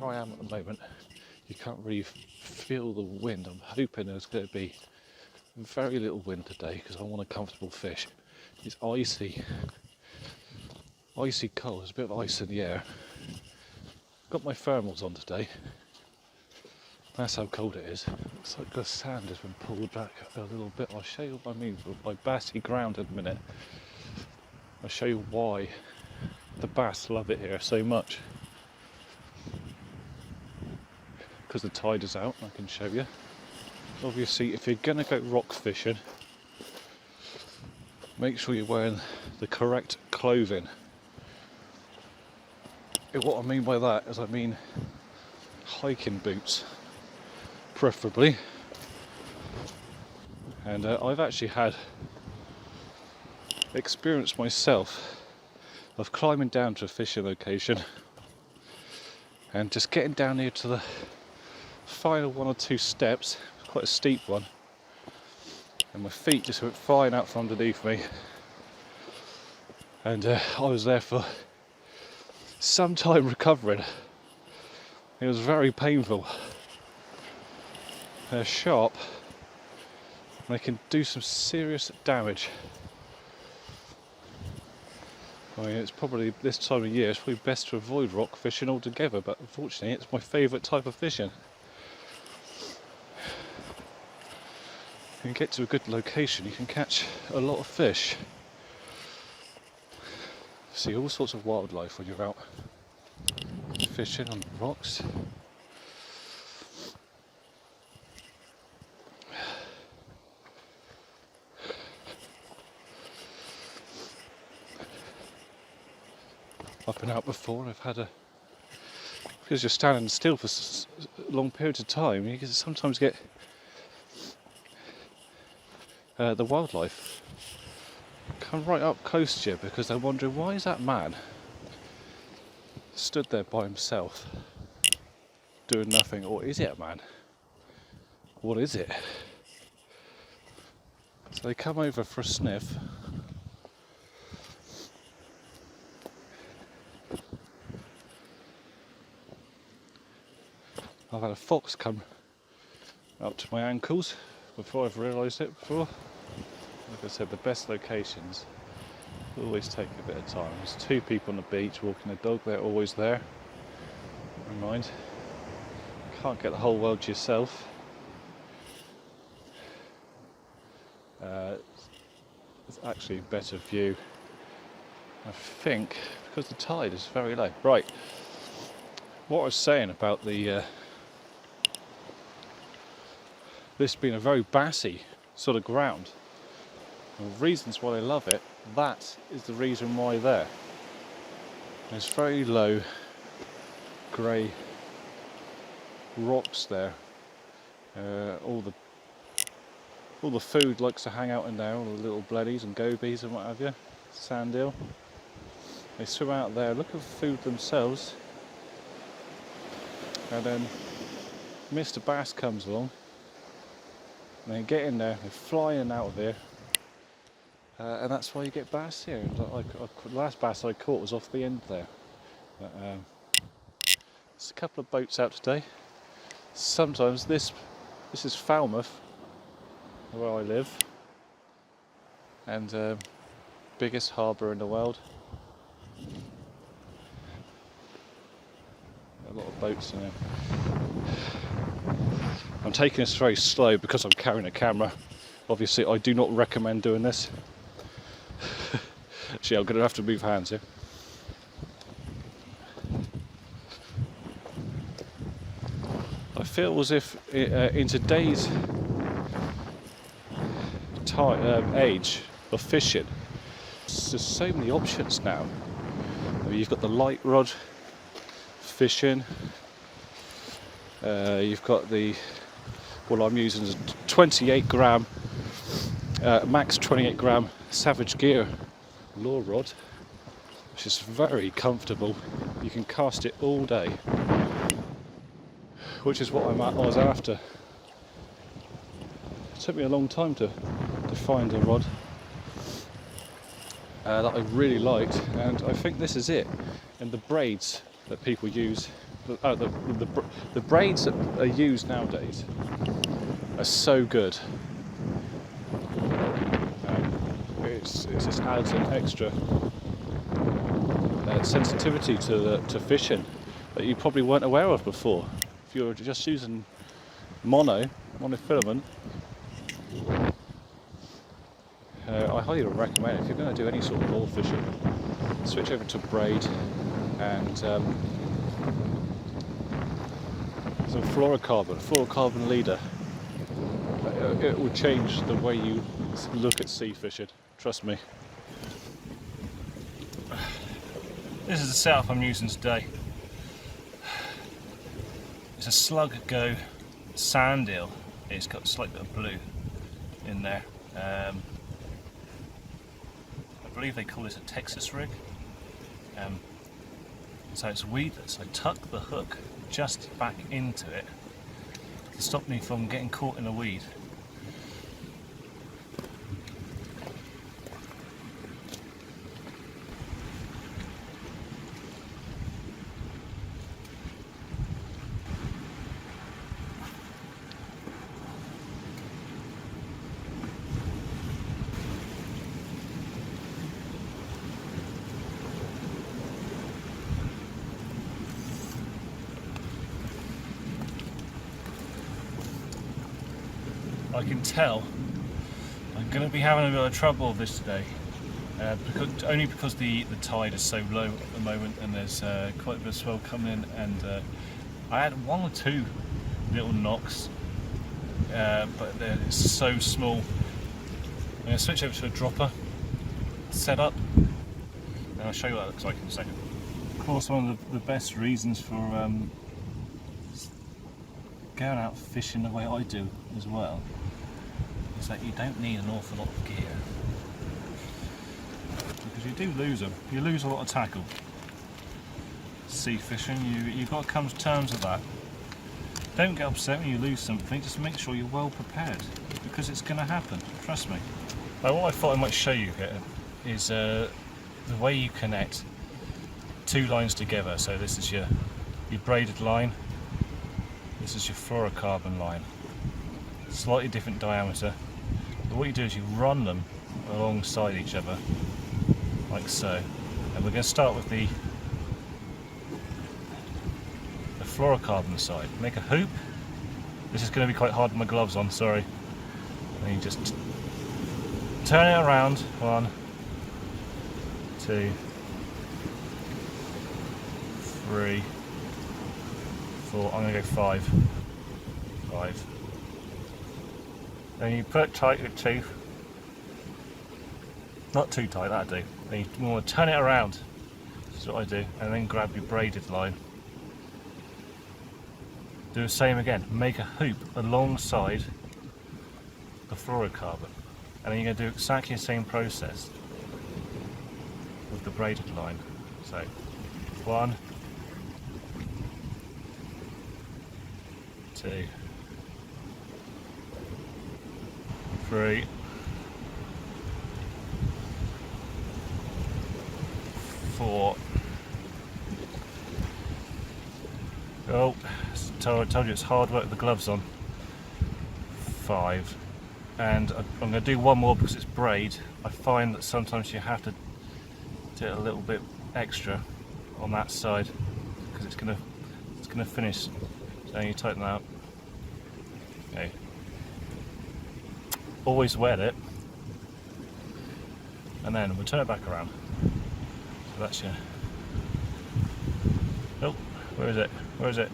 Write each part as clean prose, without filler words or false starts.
where I am at the moment, you can't really feel the wind. I'm hoping there's going to be very little wind today because I want a comfortable fish. It's icy cold, there's a bit of ice in the air. Got my thermals on today. That's how cold it is. Looks like the sand has been pulled back a little bit. I'll show you what I mean by bassy ground in a minute. I'll show you why the bass love it here so much. Because the tide is out, I can show you. Obviously, if you're going to go rock fishing, make sure you're wearing the correct clothing. What I mean by that is I mean hiking boots, preferably. And I've actually had experience myself of climbing down to a fishing location and just getting down here to the final 1 or 2 steps, quite a steep one, and my feet just went flying out from underneath me, and I was there for some time recovering. It was very painful. They're sharp and they can do some serious damage. I mean, it's probably this time of year, it's probably best to avoid rock fishing altogether, but unfortunately it's my favourite type of fishing. You can get to a good location, you can catch a lot of fish. See all sorts of wildlife when you're out fishing on rocks. Up and out before, I've had because you're standing still for long periods of time, you can sometimes get the wildlife come right up close to you because they're wondering, why is that man stood there by himself doing nothing? Or is it a man? What is it? So they come over for a sniff. I've had a fox come up to my ankles before I've realised it before. Like I said, the best locations always take a bit of time. There's 2 people on the beach walking a dog, they're always there. Never mind. Can't get the whole world to yourself. It's actually a better view, I think, because the tide is very low. Right, what I was saying about the this being a very bassy sort of ground, and reasons why they love it, that is the reason why there. There's very low grey rocks there. All the food likes to hang out in there, all the little bleddies and gobies and what have you, sand eel. They swim out there looking for food themselves, and then Mr. Bass comes along, and they get in there, they fly in out of here, and that's why you get bass here. And the last bass I caught was off the end there. But, there's a couple of boats out today. Sometimes this is Falmouth, where I live, and biggest harbour in the world. A lot of boats in there. I'm taking this very slow because I'm carrying a camera. Obviously I do not recommend doing this. Actually, I'm going to have to move hands here. I feel as if in today's age of fishing, there's so many options now. I mean, you've got the light rod fishing, you've got the, what I'm using is a 28 gram, max 28 gram Savage Gear lure rod, which is very comfortable. You can cast it all day, which is what I was after. It took me a long time to find a rod that I really liked, and I think this is it. And the braids that people use the braids that are used nowadays are so good. It just adds an extra sensitivity to fishing that you probably weren't aware of before. If you were just using monofilament, I highly recommend, if you're going to do any sort of oil fishing, switch over to braid and some fluorocarbon leader. It will change the way you look at sea fishing, trust me. This is the setup I'm using today. It's a slug go sand eel. It's got a slight bit of blue in there. I believe they call this a Texas rig. So it's weedless. I tuck the hook just back into it to stop me from getting caught in a weed. I can tell I'm going to be having a bit of trouble with this today, only because the tide is so low at the moment and there's quite a bit of swell coming in, and I had one or two little knocks, but it's so small. I'm going to switch over to a dropper setup and I'll show you what that looks like in a second. Of course, one of the best reasons for going out fishing the way I do as well is that you don't need an awful lot of gear, because you do lose them. You lose a lot of tackle. Sea fishing, you've got to come to terms with that. Don't get upset when you lose something, just make sure you're well prepared, because it's going to happen, trust me. Now, what I thought I might show you here is the way you connect two lines together. So this is your braided line, this is your fluorocarbon line, slightly different diameter, but what you do is you run them alongside each other like so, and we're going to start with the fluorocarbon side. Make a hoop. This is going to be quite hard with my gloves on, sorry. And you just turn it around, 1, 2, 3, 4, I'm going to go 5. Then you put it tight with 2. Not too tight, that'll do. Then you want to turn it around. That's what I do. And then grab your braided line. Do the same again. Make a hoop alongside the fluorocarbon. And then you're going to do exactly the same process with the braided line. So, 1, 2, 3, 4. Oh, I told you it's hard work with the gloves on. 5. And I'm going to do one more because it's braid. I find that sometimes you have to do it a little bit extra on that side because it's going to finish. So you tighten that up. Okay. Always wet it, and then we'll turn it back around. So that's your. Oh, where is it? Where is it?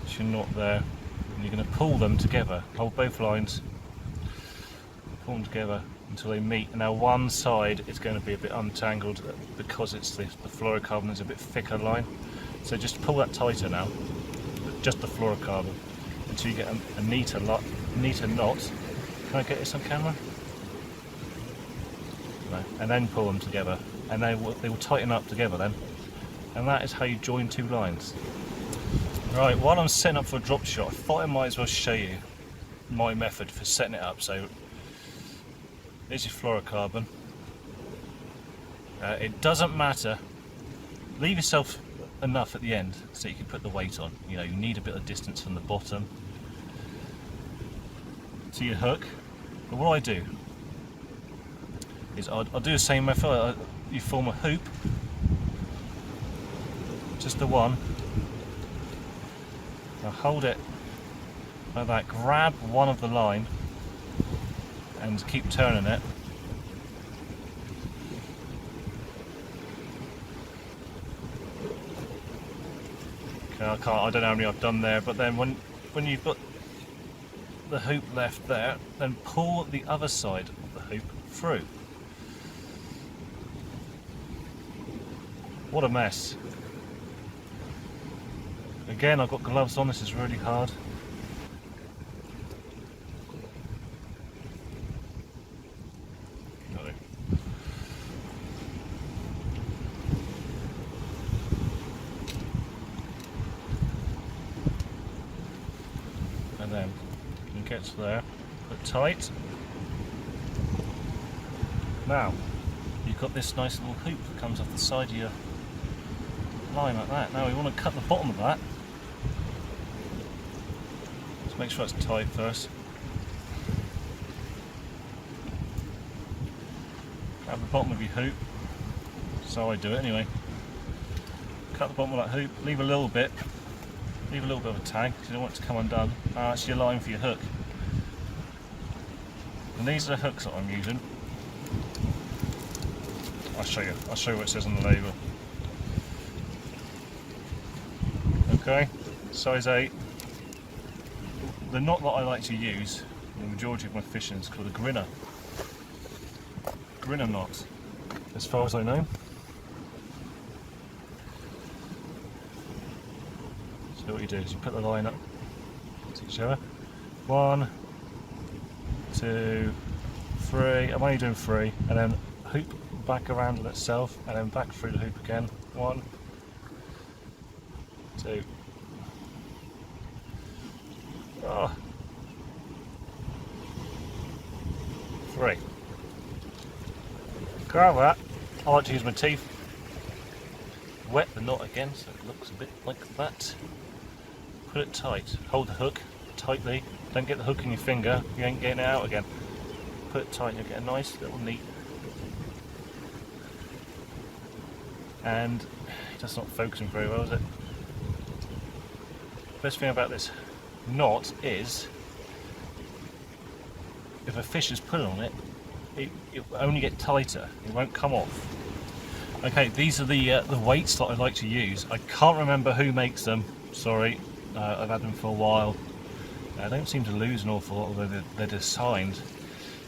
It's your knot there. And you're going to pull them together. Hold both lines. Pull them together until they meet. And now one side is going to be a bit untangled because it's the fluorocarbon is a bit thicker line. So just pull that tighter now. Just the fluorocarbon until you get a neater knot. Can I get this on camera? No. And then pull them together, and they will tighten up together then. And that is how you join two lines. Right, while I'm setting up for a drop shot, I thought I might as well show you my method for setting it up. So there's your fluorocarbon. It doesn't matter. Leave yourself enough at the end so you can put the weight on. You know, you need a bit of distance from the bottom to your hook. But what I do is I'll do the same method. You form a hoop, just the one. Now hold it like that, grab one of the line and keep turning it. Okay, I don't know how many I've done there, but then when you've got the hoop left there, then pull the other side of the hoop through. What a mess. Again, I've got gloves on, this is really hard. No. And then you get to there, put tight. Now, you've got this nice little hoop that comes off the side of your line like that. Now we want to cut the bottom of that. Let's make sure it's tight first. Grab the bottom of your hoop. That's how I do it anyway. Cut the bottom of that hoop, leave a little bit of a tag because you don't want it to come undone. That's your line for your hook. And these are the hooks that I'm using. I'll show you what it says on the label. Okay, size 8. The knot that I like to use in the majority of my fishing is called a grinner. Grinner knot, as far as I know. So what you do is you put the line up to each other. 1, 2, 3. I'm only doing 3, and then hoop back around on itself, and then back through the hoop again. 1, 2. Oh. 3. Grab that. I like to use my teeth. Wet the knot again so it looks a bit like that. Put it tight. Hold the hook tightly. Don't get the hook in your finger. You ain't getting it out again. Put it tight and you'll get a nice little neat. And that's not focusing very well, is it? Best thing about this knot is if a fish is pulling on it, it will only get tighter, it won't come off. Okay, these are the weights that I like to use. I can't remember who makes them, sorry, I've had them for a while. I don't seem to lose an awful lot, although they're designed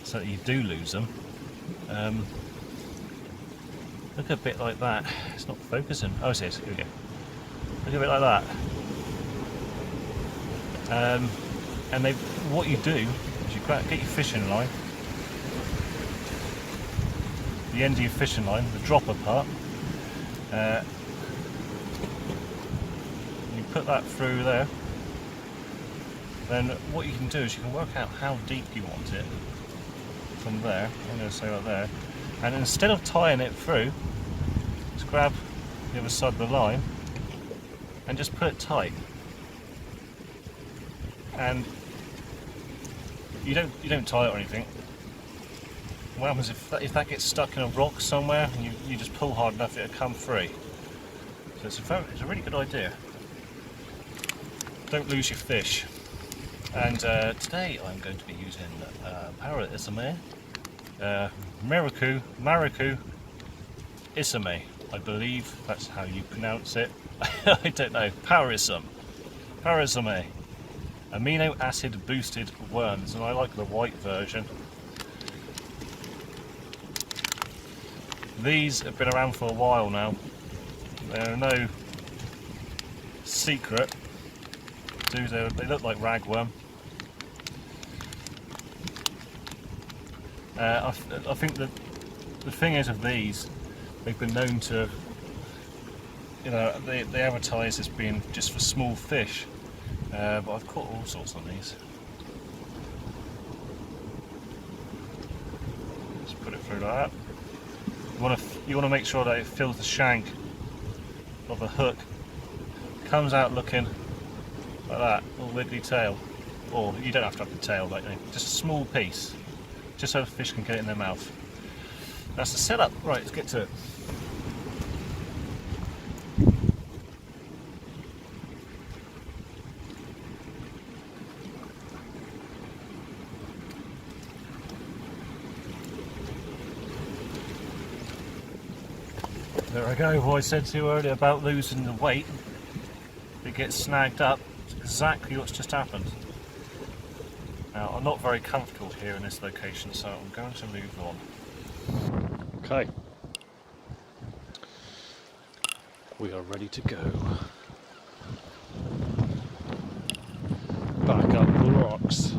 so that you do lose them. Look a bit like that, it's not focusing. Oh, it is, here we go. Look a bit like that. And what you do is you get your fishing line, the end of your fishing line, the dropper part, you put that through there. Then what you can do is you can work out how deep you want it from there. I'm going to say like there, and instead of tying it through, just grab the other side of the line and just put it tight. And you don't tie it or anything. What happens if that gets stuck in a rock somewhere and you just pull hard enough, it'll come free. So it's a really good idea. Don't lose your fish. And today I'm going to be using Para Isame, Mariku Isame. I believe that's how you pronounce it. I don't know. Parisum. Parisame. Amino acid boosted worms, and I like the white version. These have been around for a while now. They're no secret. They look like ragworm. I think that the thing is of these, they've been known to, they advertise as being just for small fish. But I've caught all sorts on these. Just put it through like that. You want to make sure that it fills the shank of the hook comes out looking like that, all wiggly tail. Or you don't have to have the tail, like just a small piece, just so the fish can get it in their mouth. That's the setup. Right, let's get to it. There I go, what I said to you earlier about losing the weight. It gets snagged up. It's exactly what's just happened. Now, I'm not very comfortable here in this location, so I'm going to move on. Okay. We are ready to go. Back up the rocks.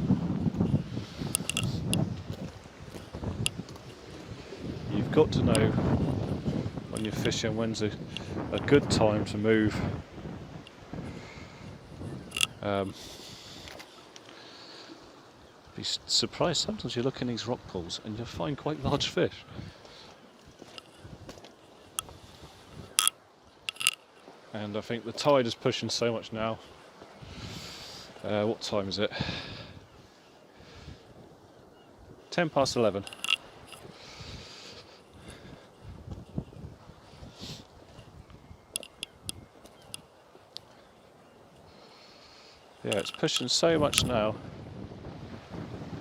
You've got to know when you're fishing when's a good time to move. Be surprised, sometimes you look in these rock pools and you'll find quite large fish. And I think the tide is pushing so much now. What time is it? 11:10. Yeah, it's pushing so much now.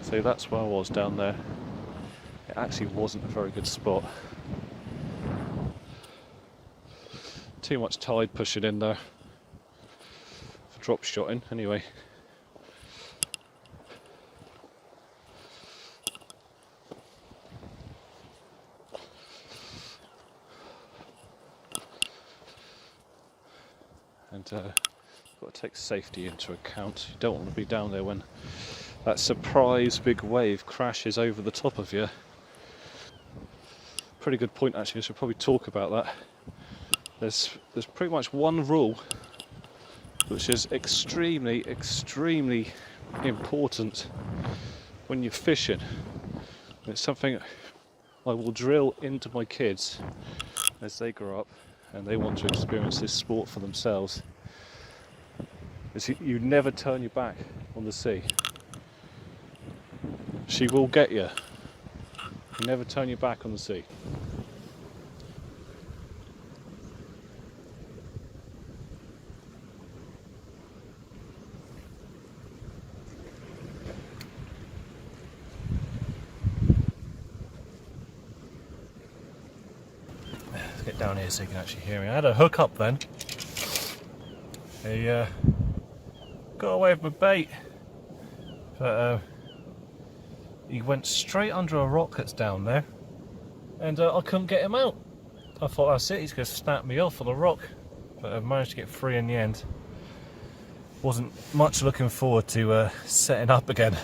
So that's where I was down there. It actually wasn't a very good spot. Too much tide pushing in there for drop shotting anyway. And got to take safety into account. You don't want to be down there when that surprise big wave crashes over the top of you. Pretty good point actually, I should probably talk about that. There's pretty much one rule which is extremely important when you're fishing. It's something I will drill into my kids as they grow up and they want to experience this sport for themselves. Is you never turn your back on the sea. She will get you. You never turn your back on the sea. Let's get down here so you can actually hear me. I had a hook up then. He got away with my bait, but he went straight under a rock that's down there, and I couldn't get him out. I thought, that's it, he's going to snap me off on the rock, but I managed to get free in the end. Wasn't much looking forward to setting up again.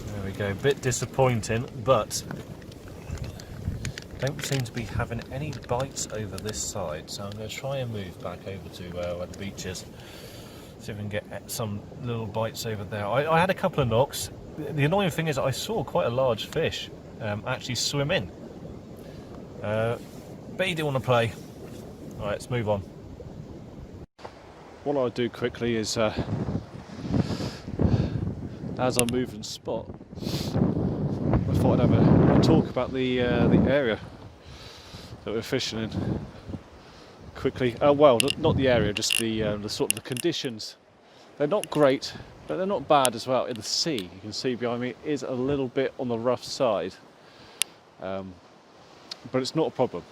There we go, a bit disappointing, but don't seem to be having any bites over this side, so I'm going to try and move back over to where the beach is, see if we can get some little bites over there. I had a couple of knocks. The annoying thing is I saw quite a large fish actually swim in, but he didn't want to play. Alright, let's move on. What I'll do quickly is, as I move and spot, I thought I'd have a talk about the area that we're fishing in quickly. Well, not the area, just the sort of the conditions. They're not great, but they're not bad as well. In the sea, you can see behind me, it is a little bit on the rough side, but it's not a problem.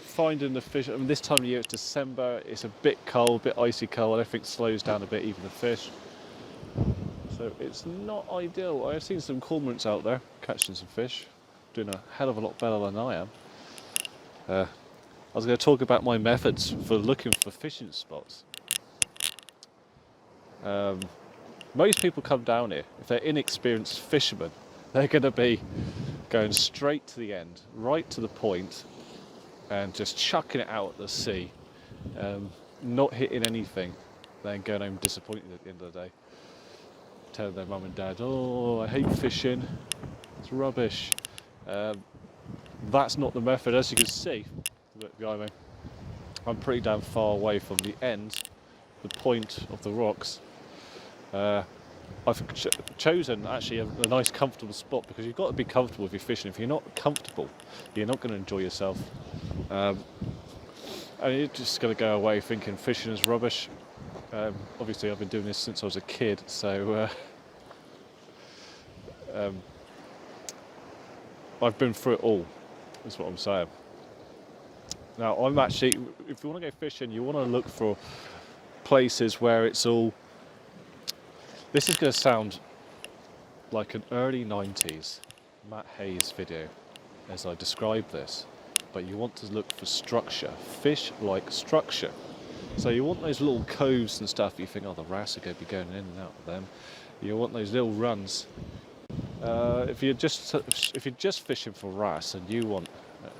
Finding the fish, I mean, this time of year it's December, it's a bit cold, a bit icy cold, everything slows down a bit, even the fish. So it's not ideal. I've seen some cormorants out there catching some fish, doing a hell of a lot better than I am. I was going to talk about my methods for looking for fishing spots. Most people come down here, if they're inexperienced fishermen, they're going to be going straight to the end, right to the point, and just chucking it out at the sea, not hitting anything, then going home disappointed at the end of the day. telling their mum and dad, oh, I hate fishing, it's rubbish. That's not the method, as you can see. Look, I'm pretty damn far away from the end, the point of the rocks. I've chosen actually a nice comfortable spot, because you've got to be comfortable if you're fishing. If you're not comfortable, you're not going to enjoy yourself. And you're just going to go away thinking fishing is rubbish. Obviously I've been doing this since I was a kid, so I've been through it all, is what I'm saying. Now I'm actually, if you want to go fishing, you want to look for places where it's all, this is going to sound like an early 90s Matt Hayes video as I describe this, but you want to look for structure, fish-like structure. So you want those little coves and stuff. You think, oh, the wrasse are going to be going in and out of them. You want those little runs. If you're just fishing for wrasse and you want,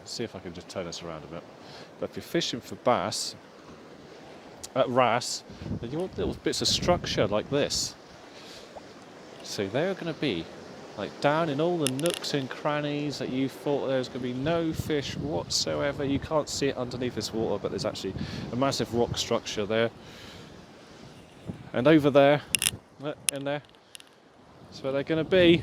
see if I can just turn this around a bit. But if you're fishing for bass at wrasse, then you want little bits of structure like this. So they're going to be like down in all the nooks and crannies that you thought there was going to be no fish whatsoever. You can't see it underneath this water, but there's actually a massive rock structure there. And over there, in there, that's where they're going to be.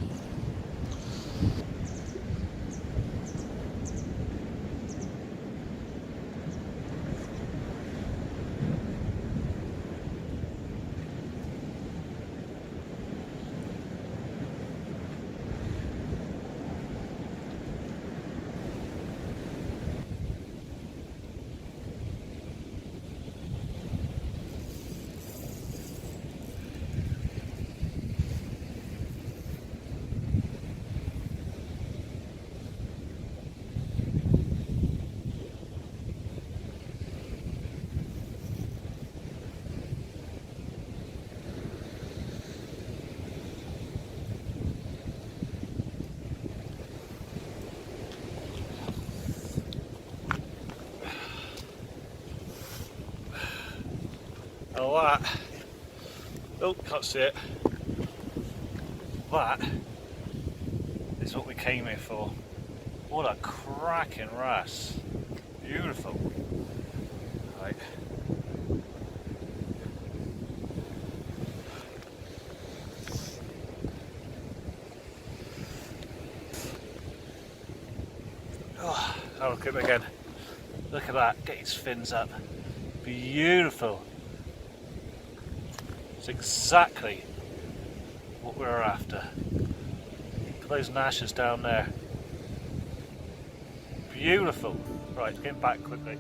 Oh, that. Oh, can't see it. That is what we came here for. What a cracking wrasse. Beautiful. Right. Oh, I'll look at it again. Look at that, get his fins up. Beautiful. It's exactly what we were after. Look at those gnashes down there. Beautiful. Right, get back quickly.